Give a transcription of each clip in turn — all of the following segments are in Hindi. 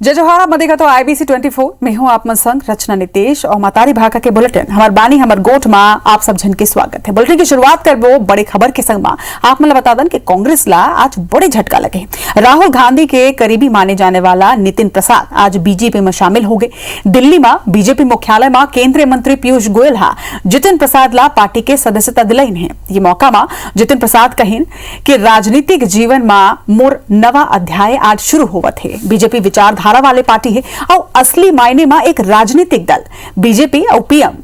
जय जोहार आप मदेगा तो IBC 24 में हूँ आप मन संग रचना नितेश और मातारी भाका के बुलेटिन हमार बानी हमार गोठ मां आप सब जन के स्वागत है। बुलेटिन की शुरुआत कर वो बड़े खबर के संग मां आप मन बता दन कि कांग्रेस ला आज बड़े झटका लगे। राहुल गांधी के करीबी माने जाने वाला नितिन प्रसाद आज बीजेपी में शामिल हो गए। दिल्ली में बीजेपी मुख्यालय में केंद्रीय मंत्री पीयूष गोयल हा जितिन प्रसाद ला पार्टी के सदस्यता दिलाइन है। ये मौका में जितिन प्रसाद कहिन कि राजनीतिक जीवन में मोर नवा अध्याय आज शुरू होवत है। बीजेपी विचारधारा वाले पार्टी है और असली मायने में एक राजनीतिक दल बीजेपी और पीएम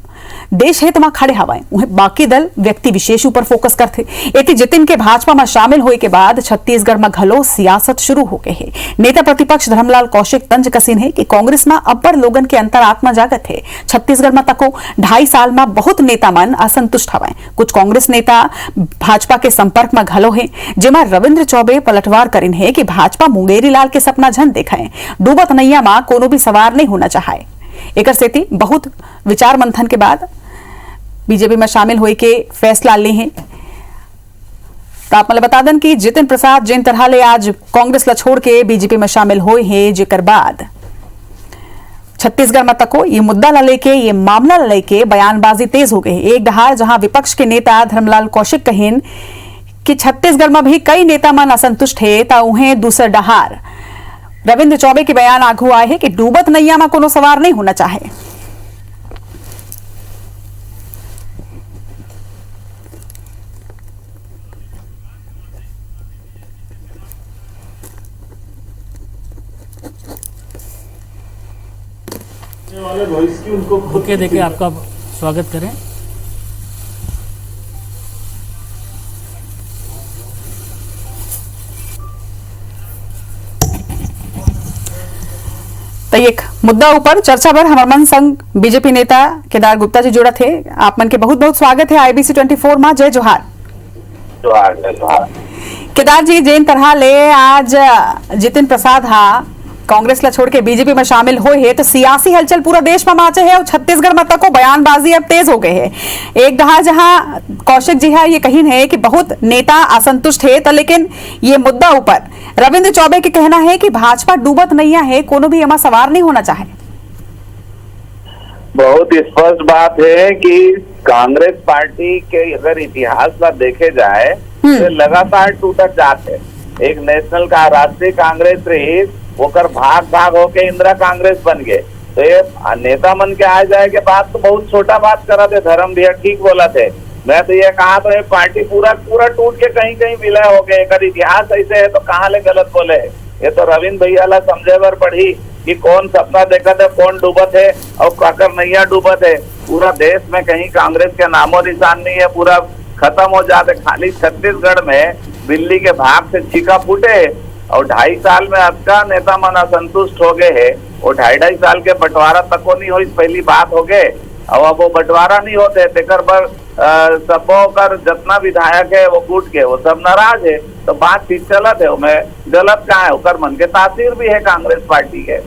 देश हित में खड़े हवाए उन्हें बाकी दल व्यक्ति विशेष ऊपर फोकस करते। एति जितिन के भाजपा में शामिल होने के बाद छत्तीसगढ़ में घलो सियासत शुरू हो गए है। नेता प्रतिपक्ष धर्मलाल कौशिक तंज कसीन है कि कांग्रेस में अब्बड़ लोगन के अंतरात्मा जागत है। छत्तीसगढ़ में तको 2.5 साल में बहुत नेता मन असंतुष्ट हवाए। कुछ कांग्रेस नेता भाजपा के संपर्क में घलो है जेमा रविंद्र चौबे पलटवार करिन है कि भाजपा मुंगेरी लाल के सपना झन देखाए डूबत नैया में कोनो भी सवार नहीं होना चाहे। एक सेती बहुत विचार मंथन के बाद बीजेपी में शामिल होए के फैसला ले हैं। तो आप मतलब बता दें कि जितिन प्रसाद जिन तरह ले आज कांग्रेस ला छोड़ के बीजेपी में शामिल हुए हैं जेकर बाद छत्तीसगढ़ में तको ये मुद्दा ला लेके ये मामला ला लेके बयानबाजी तेज हो गई। एक दहाड़ जहां विपक्ष के नेता धर्मलाल कौशिक कहिन कि छत्तीसगढ़ में भी कई नेता मन असंतुष्ट है ता उन्हें दूसर दहाड़ रविंद्र चौबे के बयान आगू आए हैं कि डूबत नैया में कोनो सवार नहीं होना चाहे। ओके देखिए आपका स्वागत करें। तो एक मुद्दा ऊपर चर्चा पर हमारे मन संग बीजेपी नेता केदार गुप्ता जी जुड़ा थे। आप मन के बहुत बहुत स्वागत है IBC 24 में। जय जोहार। केदार जी जिन तरह ले आज जितिन प्रसाद हा कांग्रेस ला छोड़ के बीजेपी में शामिल हो है तो सियासी हलचल पूरा देश में माचे है और छत्तीसगढ़ में तक बयानबाजी अब तेज हो गए है। एक दहा जहां कौशिक जी है ये कहीं है कि बहुत नेता असंतुष्ट है तो लेकिन ये मुद्दा ऊपर रविंद्र चौबे के कहना है कि भाजपा डूबत नैया है कोनो भी एमा सवार नहीं होना चाहे। बहुत स्पष्ट बात है कि कांग्रेस पार्टी के अगर इतिहास का देखे जाए तो लगातार टूटत जाते। एक नेशनल का राष्ट्रीय कांग्रेस रही होकर भाग भाग होके इंदिरा कांग्रेस बन गए। तो ये नेता मन के आ जाए के बाद तो बहुत छोटा बात करा थे। धर्म भैया ठीक बोला थे। मैं तो ये कहा तो ये पार्टी पूरा टूट के कहीं कहीं विलय हो गए। अगर इतिहास ऐसे है तो कहाँ ले गलत बोले। ये तो रविंद्र भैया ला समझे बर पड़ी कि कौन सपना देखा था कौन डूबत है और काकर नैया डूबत है। पूरा देश में कहीं कांग्रेस के नामो निशान नहीं है। पूरा खत्म हो जाते। खाली छत्तीसगढ़ में बिल्ली के भाग से चीका फूटे और 2.5 साल में आपका नेता मन असंतुष्ट हो गए है। और 2.5 साल के बंटवारा तक को नहीं हुई पहली बात हो गए। और अब वो बंटवारा नहीं होते तेकर पर सबो कर जितना विधायक है वो कूट के वो सब नाराज है। तो बात ठीक चलत है उसमें गलत कहाँ है। उकर मन के तासीर भी है कांग्रेस पार्टी के।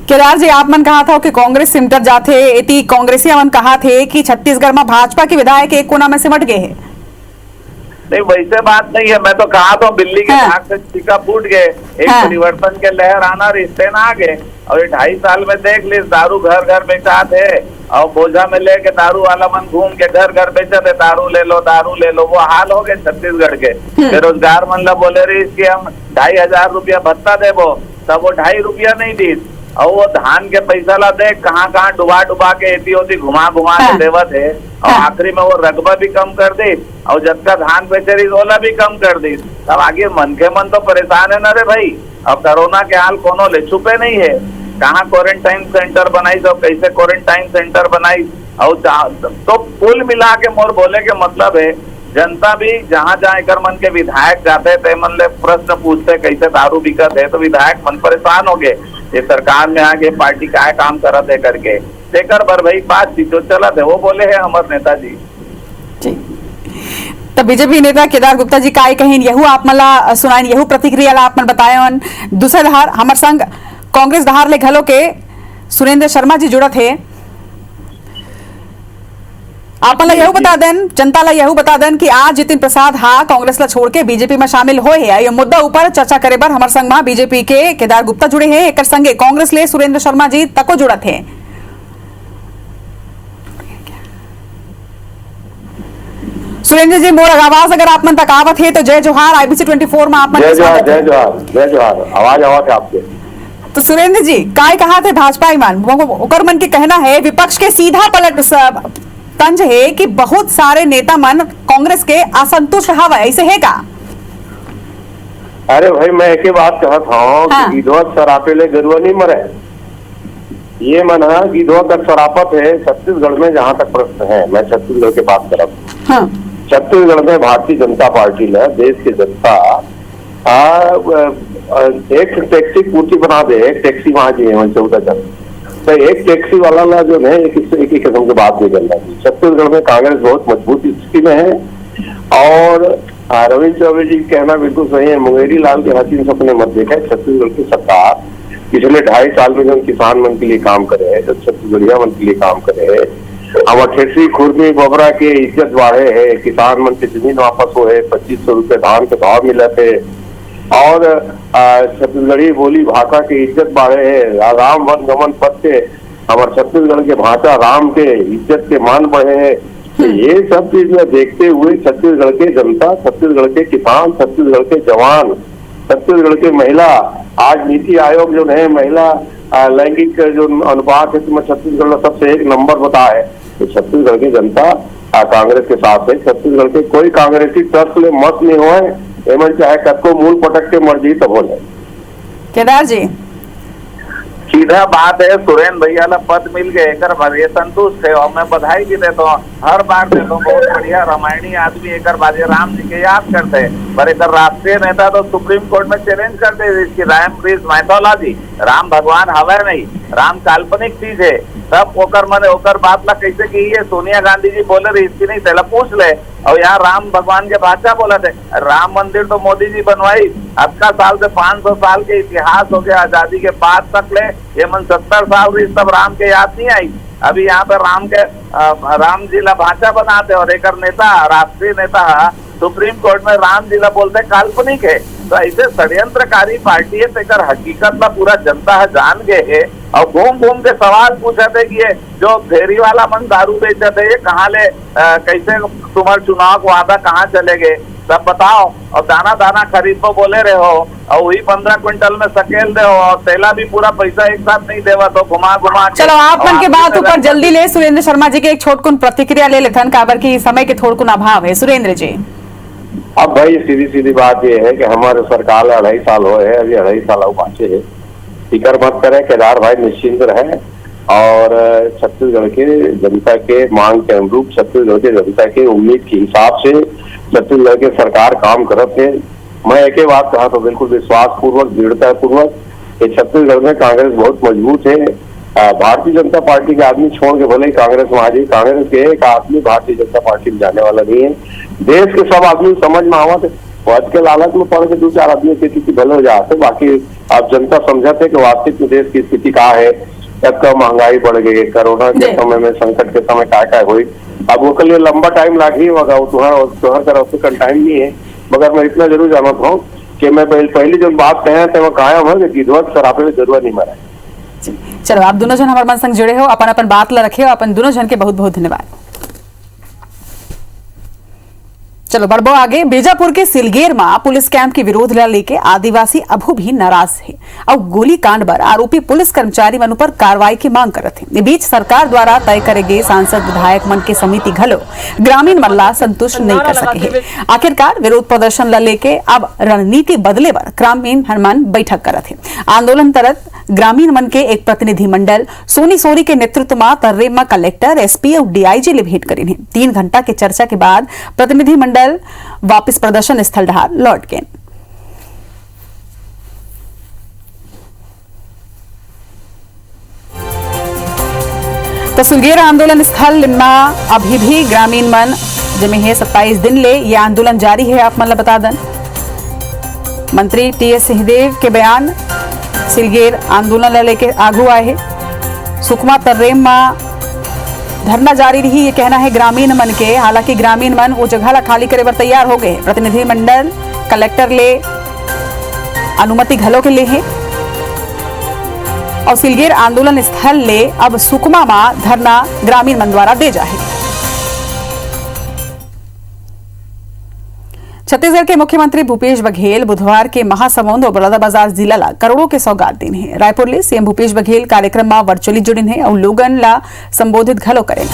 केदार जी आप मन कहा था कि कांग्रेस सिमटत जाते इति कांग्रेसिया मन कहा थे कि छत्तीसगढ़ में भाजपा के विधायक एक कोना में सिमट गए हैं। नहीं वैसे बात नहीं है। मैं तो कहा था बिल्ली के भाग से टीका फूट गए। एक परिवर्तन के लहर आना रिश्ते ना आ गए। और ये 2.5 साल में देख ली दारू घर घर बेचात है और बोझा में लेके दारू वाला मन घूम के घर घर बेचत है। दारू ले लो वो हाल हो गए छत्तीसगढ़ के। बेरोजगार मन ला बोले रही कि हम 2,500 रुपया भत्ता देवो तब वो 2.5 रुपया नहीं दी। और वो धान के पैसा ला देख कहाँ डुबा के एती होती घुमा के देवत है। और आखिरी में वो रकबा भी कम कर दी और जबका धान बेचे रही ओला भी कम कर दी। तब आगे मन के मन तो परेशान है ना रे भाई। अब कोरोना के हाल कोनो ले छुपे नहीं है। कहाँ क्वारंटाइन सेंटर बनाई तो कैसे क्वारंटाइन सेंटर बनाई। और तो कुल मिला के मोर बोले के मतलब है जनता भी जहाँ कर मन के विधायक जाते थे मन ले प्रश्न पूछते कैसे दारू बिकत है तो विधायक मन परेशान हो गए। ये सरकार में आगे पार्टी का काम करत है करके देकर बर भाई बात जो चलत है वो बोले है हमारे नेताजी। तो बीजेपी नेता केदार गुप्ता जी काय कहीं यहू आप मला सुनाइन यहू प्रतिक्रिया ला आप मन बताए। दूसरे दहार हमार संग कांग्रेस दहार ले घलो के सुरेंद्र शर्मा जी जुड़त है। आप मतलब यही बता दें, जनता ला यही बता दें कि आज जितिन प्रसाद हा कांग्रेस ला छोड़ के बीजेपी में शामिल होए है। ये मुद्दा ऊपर चर्चा करे बर हमार संग में बीजेपी के केदार गुप्ता जुड़े हैं, एक संगे कांग्रेस ले सुरेंद्र शर्मा जी तको जुड़त है। सुरेंद्र जी मोर आवाज अगर आप मन तक आवत है तो जय जोहार। IBC 24 में आप मन जय जोहार, जय जोहार, जय जोहार। आवाज आवाज आपके। तो सुरेंद्र जी काय कहा थे भाजपा ईमान ओकर मन के कहना है विपक्ष के सीधा पलट तंज है कि बहुत सारे नेता मन कांग्रेस के असंतुष्ट हवा, ऐसे है का? अरे भाई मैं एक ही बात कहत हूँ हाँ। कि गिधवा सरापे ले गरुआ नहीं मरे। ये मन है गिधवा का सरापत है छत्तीसगढ़ में, जहाँ तक प्रश्न है मैं छत्तीसगढ़ की बात कर रहा हूँ। हाँ। छत्तीसगढ़ में भारतीय जनता पार्टी ने देश की जनता एक टैक्सी पूर्ति बना दे, एक टैक्सी वहां जी है 14 जन, तो एक टैक्सी वाला ला जो है एक ही किस्म की बात नहीं करना चाहिए। छत्तीसगढ़ में कांग्रेस बहुत मजबूत स्थिति में है और रविंद्र चौबे जी कहना बिल्कुल सही है। मुंगेरी लाल के हसीन सपने मत देखा। छत्तीसगढ़ की सरकार पिछले 2.5 साल में जो किसान मन के लिए काम करे है, जो छत्तीसगढ़िया मन के लिए काम करे है, हम 88 खुरमी बबरा के इज्जत बढ़े है, किसान मन के जमीन वापस हो है, 2500 रुपए धान के भाव मिले थे और छत्तीसगढ़ी बोली भाषा की इज्जत बढ़े है। राम वन गमन पद से हमारे छत्तीसगढ़ के भाषा राम के इज्जत के मान बढ़े है। तो ये सब चीज में देखते हुए छत्तीसगढ़ के जनता, छत्तीसगढ़ के किसान, छत्तीसगढ़ के जवान, छत्तीसगढ़ के महिला, आज नीति आयोग जो है महिला लैंगिक जो अनुपात है तो छत्तीसगढ़ में सबसे 1 नंबर बता है। तो छत्तीसगढ़ की जनता कांग्रेस के साथ है। छत्तीसगढ़ के कोई कांग्रेसी ट्रस्ट ले मत नहीं हुए, एमन चाहे कद को मूल पटक के मर्जी तो बोले। केदार जी सीधा बात है, सुरेंद्र भैया ला पद मिल गए एक बार संतुष्ट है और मैं बधाई भी देता हूँ। हर बार देता हूँ, बहुत बढ़िया रामायणी आदमी एक बार राम जी के याद करते हैं, पर एक राष्ट्रीय नेता तो सुप्रीम कोर्ट में चैलेंज करते हैं इसकी राम इज माइथोलॉजी, राम भगवान हवे नहीं, राम काल्पनिक चीज है। तब ओकर मने ओकर बात ला कैसे की है सोनिया गांधी जी बोले रही इसकी नहीं तेला पूछ ले। और यहाँ राम भगवान के भाषा बोला थे, राम मंदिर तो मोदी जी बनवाई, 80 साल से 500 साल के इतिहास हो गया आजादी के बाद तक ले, ये मन 70 साल रही तब राम के याद नहीं आई। अभी यहाँ पे राम जी ला भाषा बनाते और एक नेता राष्ट्रीय नेता सुप्रीम कोर्ट में राम जी ला बोलते काल्पनिक है। तो ऐसे षड्यंत्रकारी पार्टी है तो हकीकत ला पूरा जनता है जान गए है और घूम घूम के सवाल पूछे थे कि ये जो फेरी वाला मन दारू बेचे थे ये कहाँ ले कैसे तुम्हारे चुनाव का वादा कहाँ चले गए सब बताओ। और दाना दाना खरीद को बोले रहे हो और वही 15 क्विंटल में सकेल दे हो और तेला भी पूरा पैसा एक साथ नहीं देवा तो घुमा घुमा के। चलो आप मन के बात ऊपर जल्दी ले सुरेंद्र शर्मा जी के एक छोटकुन प्रतिक्रिया ले लेथन काबर की समय के थोड़कुन अभाव है। सुरेंद्र जी अब भाई सीधी सीधी बात यह है कि हमारे सरकार 2.5 साल हुए है, अभी 2.5 साल बाचे है। फिक्र मत करें, केदार भाई निश्चिंत रहे और छत्तीसगढ़ के जनता के मांग के अनुरूप, छत्तीसगढ़ के जनता के उम्मीद के हिसाब से छत्तीसगढ़ के सरकार काम करते है। मैं एक ही बात कहा तो बिल्कुल विश्वास पूर्वक, दृढ़ता पूर्वक कि छत्तीसगढ़ में कांग्रेस बहुत मजबूत है। भारतीय जनता पार्टी के आदमी छोड़ के भले ही कांग्रेस में आ जाए, कांग्रेस के एक आदमी भारतीय जनता पार्टी में जाने वाला नहीं है। देश के सब आदमी समझ में आवत है, आज के लालच में पड़ के 2-4 आदमी की स्थिति भले हो जाते, बाकी आप जनता समझते कि वास्तविक में देश की स्थिति क्या है। तब का महंगाई बढ़ गई, कोरोना के समय में, संकट के समय क्या हुई। अब वो के लिए लंबा टाइम लाग ही होगा, तुहर तरफ से टाइम नहीं है। मगर मैं इतना जरूर जानता हूँ कि मैं पहली जो बात कहे थे वो कायम है कि गिधवा सरापे में जरूर नहीं मरा। चलो आप दोनों जन हमारे मन संग जुड़े हो, अपन अपन बात ला रखे हो, अपन दोनों जन के बहुत बहुत धन्यवाद। चलो बढ़ो आगे। बीजापुर के सिलगेर में पुलिस कैंप के विरोध ला लेके आदिवासी अभू भी नाराज है और गोली कांड पर आरोपी पुलिस कर्मचारी मन पर कार्रवाई की मांग करत है। इस बीच सरकार द्वारा तय करे गए सांसद विधायक मन के समिति घलो ग्रामीण मन ला संतुष्ट नहीं कर सके है। आखिरकार विरोध प्रदर्शन ला लेके अब रणनीति बदले पर ग्रामीण मन बैठक करत है। आंदोलन तरत ग्रामीण मन के एक प्रतिनिधि मंडल सोनी सोरी के नेतृत्व में तर्रेम में कलेक्टर, एसपी और डीआईजी ले भेंट करी है। 3 घंटा के चर्चा के बाद प्रतिनिधि मंडल वापस प्रदर्शन स्थल ढार लौट गए। तो सुलगेर आंदोलन स्थल में अभी भी ग्रामीण मन जमे है। 27 दिन ले यह आंदोलन जारी है। आप मतलब बता दें मंत्री टीएस सिंहदेव के बयान सिलगेर आंदोलन लेके आगू आए है। सुकमा तर्रेम में धरना जारी रही, ये कहना है ग्रामीण मन के। हालांकि ग्रामीण मन वो जगह ला खाली करे बर तैयार हो गए। प्रतिनिधिमंडल कलेक्टर ले अनुमति घलो के ले है और सिलगेर आंदोलन स्थल ले अब सुकमा में धरना ग्रामीण मन द्वारा दे जाए। छत्तीसगढ़ के मुख्यमंत्री भूपेश बघेल बुधवार के महासमुंद और बलौदाबाजार जिला ला करोड़ों के सौगात दिन है। रायपुर ले सीएम भूपेश बघेल कार्यक्रम में वर्चुअली जुड़िन है और लोगन ला संबोधित घलो करें।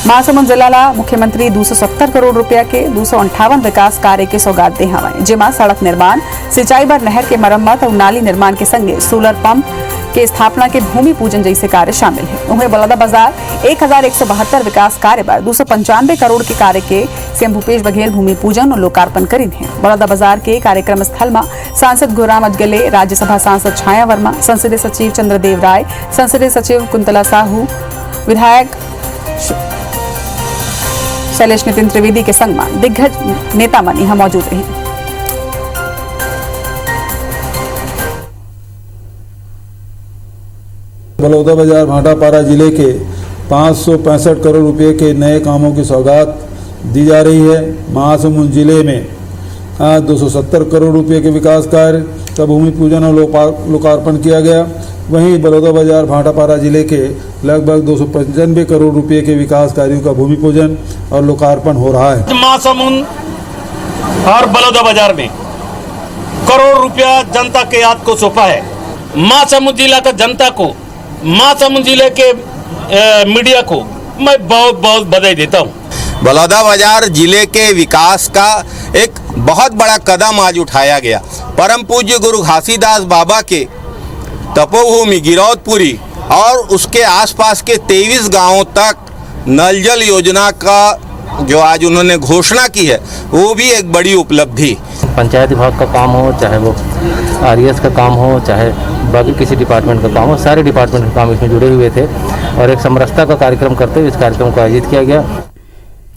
महासमुंद जिला ला मुख्यमंत्री 270 करोड़ रुपया के 258 विकास कार्य के सौगात दे हवे, जेमा सड़क निर्माण, सिंचाई बर नहर के मरम्मत और नाली निर्माण के संगे सोलर पंप के स्थापना के भूमि पूजन जैसे कार्य शामिल है। उन्हें बलौदाबाजार 1172 विकास कार्य पर 295 करोड़ के कार्य के सीएम भूपेश बघेल भूमि पूजन और लोकार्पण करीन है। बलौदाबाजार के कार्यक्रम स्थल में सांसद गोराम अजगले, राज्यसभा सांसद छाया वर्मा, संसदीय सचिव चंद्रदेव राय, संसदीय सचिव कुंतला साहू, विधायक शैलेश नितिन त्रिवेदी के संग में दिग्गज नेता मन यहाँ मौजूद रहे। बलौदाबाजार भाटापारा जिले के 565 करोड़ रुपए के नए कामों की सौगात दी जा रही है। महासमुंद जिले में 270 करोड़ रुपए के विकास कार्य का भूमि पूजन और लोकार्पण किया गया। वहीं बलौदाबाजार भाटापारा जिले के लगभग 295 करोड़ रुपए के विकास कार्यों का भूमि पूजन और लोकार्पण हो रहा है। महासमुंद और बलौदाबाजार में करोड़ रुपया जनता के याद को सौंपा है। महासमुंद जिला का जनता को, महासमुंद जिले के मीडिया को मैं बहुत बहुत बधाई देता हूँ। बलौदाबाजार जिले के विकास का एक बहुत बड़ा कदम आज उठाया गया। परम पूज्य गुरु घासीदास बाबा के तपोभूमि गिरौदपुरी और उसके आसपास के 23 गांवों तक नल जल योजना का जो आज उन्होंने घोषणा की है वो भी एक बड़ी उपलब्धि। पंचायत विभाग का काम हो, चाहे वो आरईएस का काम हो, चाहे बाकी किसी डिपार्टमेंट का काम हो, सारे डिपार्टमेंट के काम इसमें जुड़े हुए थे और एक समरसता का कार्यक्रम करते हुए इस कार्यक्रम को आयोजित किया गया।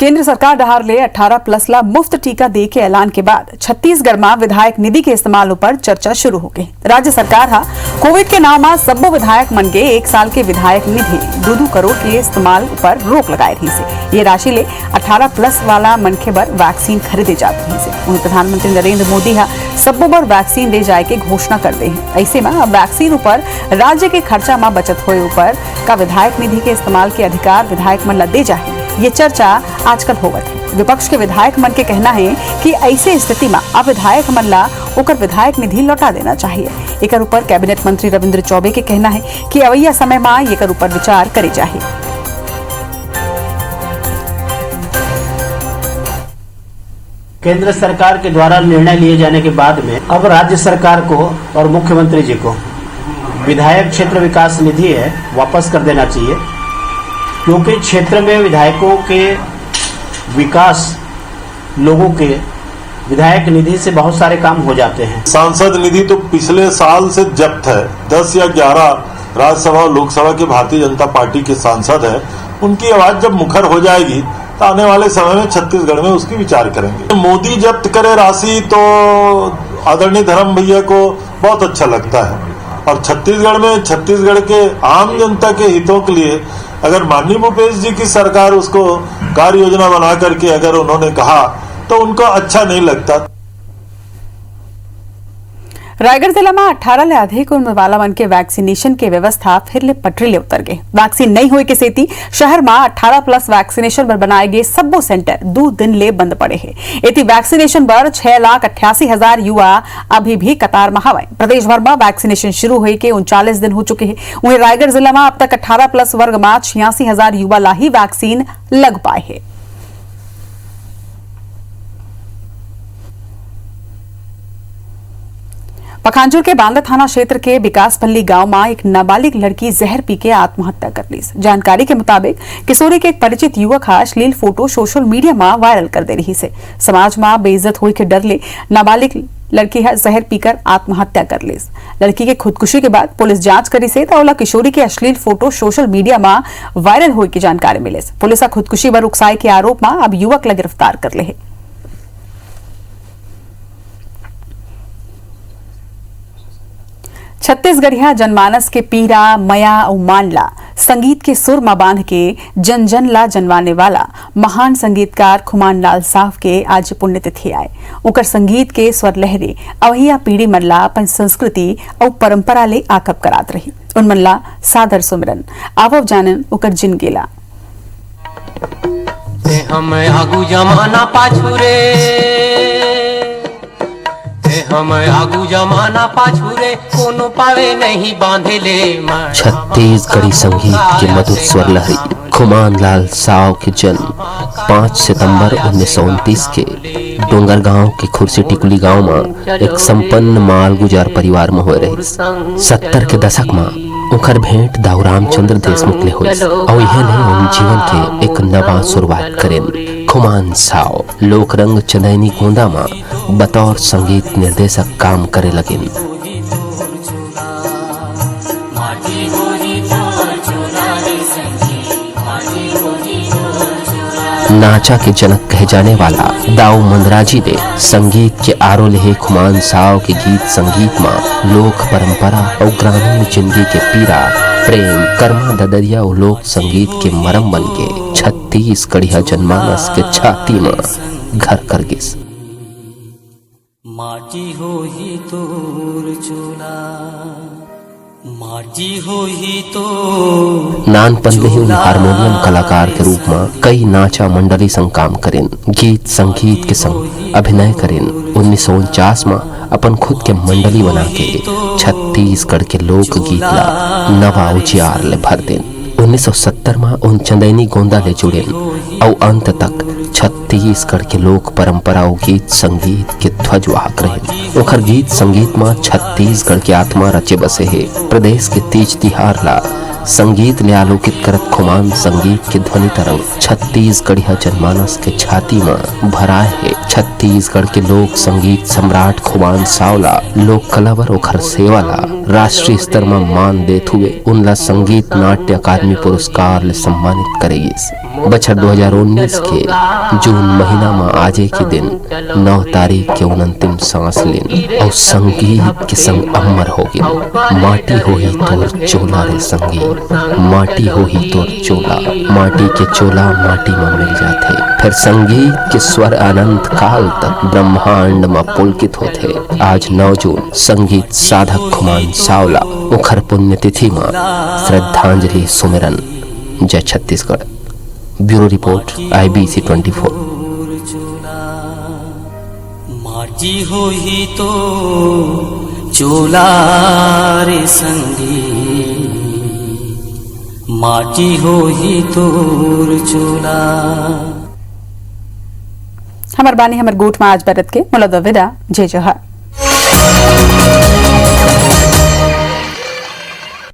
केंद्र सरकार डहार ले 18+ ला मुफ्त टीका दे के ऐलान के बाद छत्तीसगढ़ में विधायक निधि के इस्तेमाल पर चर्चा शुरू हो गई। राज्य सरकार हा कोविड के नाम में सब्बो विधायक मन के 1 साल के विधायक निधि 2 करोड़ के इस्तेमाल पर रोक लगाए रही से। ये राशि ले 18+ वाला मनखे बर वैक्सीन खरीदे जात रही से। उन्हें प्रधानमंत्री नरेंद्र मोदी हा सब्बो बर वैक्सीन दे जाए के घोषणा कर दे हैं। ऐसे में अब वैक्सीन ऊपर राज्य के खर्चा में बचत होए ऊपर का विधायक निधि के इस्तेमाल के अधिकार विधायक मन ला दे जाए। ये चर्चा आजकल होवत है। विपक्ष के विधायक मन के कहना है कि ऐसे स्थिति में अब विधायक मन ला ओकर विधायक निधि लौटा देना चाहिए। एकर ऊपर कैबिनेट मंत्री रविंद्र चौबे के कहना है कि अवैया समय में एकर ऊपर विचार करे जाए। केंद्र सरकार के द्वारा निर्णय लिए जाने के बाद में अब राज्य सरकार को और मुख्यमंत्री जी को विधायक क्षेत्र विकास निधि है वापस कर देना चाहिए, क्योंकि क्षेत्र में विधायकों के विकास, लोगों के विधायक निधि से बहुत सारे काम हो जाते हैं। सांसद निधि तो पिछले साल से जब्त है। 10 या 11 राज्यसभा और लोकसभा के भारतीय जनता पार्टी के सांसद हैं। उनकी आवाज जब मुखर हो जाएगी तो आने वाले समय में छत्तीसगढ़ में उसकी विचार करेंगे। मोदी जब्त करे राशि तो आदरणीय धर्म भैया को बहुत अच्छा लगता है और छत्तीसगढ़ में छत्तीसगढ़ के आम जनता के हितों के लिए अगर माननीय भूपेश जी की सरकार उसको कार्य योजना बना करके अगर उन्होंने कहा तो उनको अच्छा नहीं लगता। रायगढ़ जिला में 18 ले अधिक उम्र वाला मन के वैक्सीनेशन के व्यवस्था फिर ले पटरी ले उतर गए। वैक्सीन नहीं हुए के सेती शहर में 18+ वैक्सीनेशन पर बनाए गए सब्बो सेंटर 2 दिन ले बंद पड़े हैं। इति वैक्सीनेशन पर 6,88,000 युवा अभी भी कतार में हवे। प्रदेश भर में वैक्सीनेशन शुरू हुए के 39 दिन हो चुके हैं। वहीं रायगढ़ जिला में अब तक 18+ वर्ग में 86,000 युवा ला ही वैक्सीन लग पाए है। पखांजूर के बांदा थाना क्षेत्र के विकासपल्ली गांव में एक नाबालिग लड़की जहर पी के आत्महत्या कर ली। जानकारी के मुताबिक किशोरी के एक परिचित युवक अश्लील फोटो सोशल मीडिया में वायरल कर दे रही से। समाज में बेइज्जत होए के डर ले नाबालिग लड़की है जहर पीकर आत्महत्या कर ली। लड़की के खुदकुशी के बाद पुलिस जांच करी से तौला किशोरी के अश्लील फोटो सोशल मीडिया में वायरल होए की जानकारी मिले। पुलिस खुदकुशी व उकसाई के आरोप में अब युवक ला गिरफ्तार कर ले। छत्तीसगढ़िया जनमानस के पीरा, मया और मांडला संगीत के सुर में बांध के जन जन ला जनवाने वाला महान संगीतकार खुमान लाल साव के आज पुण्यतिथि आए। उकर संगीत के स्वर लहरे अवहिया पीढ़ी मनला अपन संस्कृति और परंपरा ले आकप करात रही। उन मनला सादर सुमिरन आवव जानन उकर जिन गेला। हम आगू जमाना पाछू रे, हम आगू जमाना पाछू रे, कोनो पावे नहीं बांधे ले। छत्तीसगढ़ी संगीत के मधुर स्वर लहरी खुमान लाल साव के जन्म 5 सितंबर 1929 के डोंगरगांव के खुर्सी टिकुली गांव में एक संपन्न माल गुजार परिवार में हुए रही। 70 के दशक में उनकर भेंट दाऊ रामचंद्र देशमुख ले हुई और यह नहीं उन जीवन के एक नवा शुरुआत करें। खुमान साव लोकरंग चंदैनी गोंदा में बतौर संगीत निर्देशक काम करे लगे। नाचा के जनक कहे जाने वाला दाऊ मंदराजी ने संगीत के आरो लेहे खुमान साव के गीत संगीत में लोक परंपरा और ग्रामीण जिंदगी के पीरा प्रेम कर्मा ददरिया और लोक संगीत के मरम बन के छत्तीसगढ़िया जनमानस के छाती में घर कर गिस। माटी हो ही तोर चोला, माटी हो ही तो नानपन में ही हारमोनियम कलाकार के रूप में कई नाचा मंडली संग काम करें, गीत संगीत के संग अभिनय करें। 1949 में अपन खुद के मंडली बना के छत्तीसगढ़ के लोक गीत ला नवा उजियार ले भर दें। 1970 में उन चंदैनी गोंदा ले जुड़े और अंत तक छत्तीसगढ़ के लोक परंपरा और गीत संगीत के ध्वजवाहक रहे। उखर गीत संगीत में छत्तीसगढ़ की आत्मा रचे बसे है। प्रदेश के तीज तिहार ला संगीत ले आलोकित करत खुमान संगीत के ध्वनि तरंग छत्तीसगढ़िया जनमानस के छाती में भराए है। छत्तीसगढ़ के लोक संगीत सम्राट खुमान सावला लोक कलावर और सेवा ला राष्ट्रीय स्तर में मान देते हुए उनला संगीत नाट्य अकादमी पुरस्कार ले सम्मानित करेगी। बछर 2019 के जून महीना में आजे के दिन 9 तारीख के अंतिम सांस लेन और संगीत के संग अमर हो गए। माटी हो ही तोर चोला रे संगीत, माटी हो ही तोर चोला। माटी के चोला माटी में मिल जाते, फिर संगीत के स्वर अनंत काल तक ब्रह्मांड में पुलकित होते। आज 9 जून संगीत साधक खुमान सावला उखर पुण्यतिथि में श्रद्धांजलि सुमिरन। जय छत्तीसगढ़। Bureau report IBC 24। माटी हो ही तो चोला रे संगीत, माटी हो ही तोर चोला। हमर बानी हमर गोठ में आज बरत के मुलद विदा। जय जोहार।